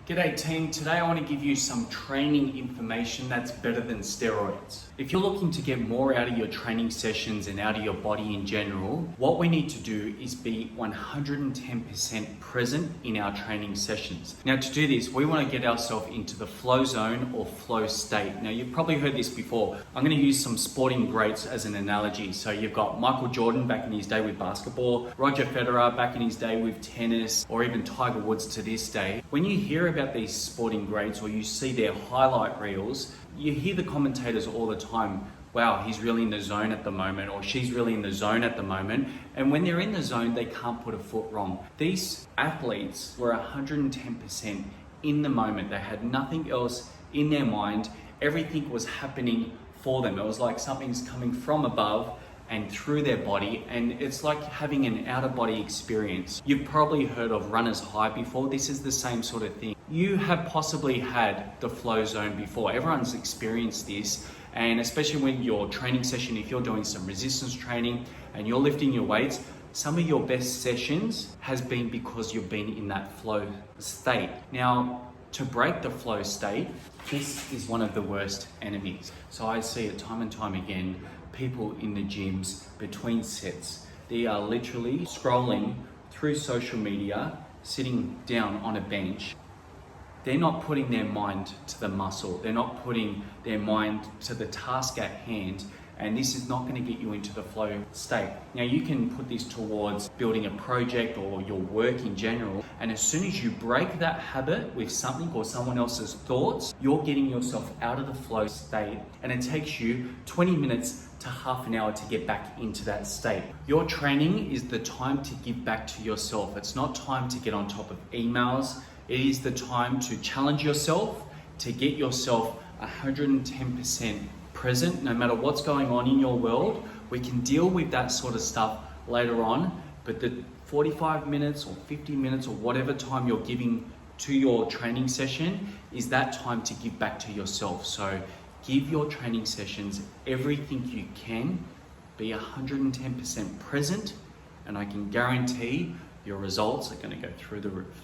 G'day team, today I want to give you some training information that's better than steroids. If you're looking to get more out of your training sessions and out of your body in general, what we need to do is be 110% present in our training sessions. Now to do this, we want to get ourselves into the flow zone or flow state. Now you've probably heard this before. I'm going to use some sporting greats as an analogy. So you've got Michael Jordan back in his day with basketball, Roger Federer back in his day with tennis, or even Tiger Woods to this day. When you hear about these sporting greats or you see their highlight reels, you hear the commentators all the time, wow, he's really in the zone at the moment, or she's really in the zone at the moment. And when they're in the zone, they can't put a foot wrong. These athletes were 110% in the moment. They had nothing else in their mind. Everything was happening for them. It was like something's coming from above and through their body, and it's like having an out-of-body experience. You've probably heard of runner's high before. This is the same sort of thing. You have possibly had the flow zone before. Everyone's experienced this, and especially when your training session, if you're doing some resistance training and you're lifting your weights, some of your best sessions has been because you've been in that flow state. Now, to break the flow state, this is one of the worst enemies. So I see it time and time again, people in the gyms between sets, they are literally scrolling through social media, sitting down on a bench. They're not putting their mind to the muscle. They're not putting their mind to the task at hand. And this is not going to get you into the flow state. Now you can put this towards building a project or your work in general. And as soon as you break that habit with something or someone else's thoughts, you're getting yourself out of the flow state. And it takes you 20 minutes to half an hour to get back into that state. Your training is the time to give back to yourself. It's not time to get on top of emails. It is the time to challenge yourself, to get yourself 110% present, no matter what's going on in your world. We can deal with that sort of stuff later on, but the 45 minutes or 50 minutes or whatever time you're giving to your training session is that time to give back to yourself. So give your training sessions everything you can, be 110% present, and I can guarantee your results are going to go through the roof.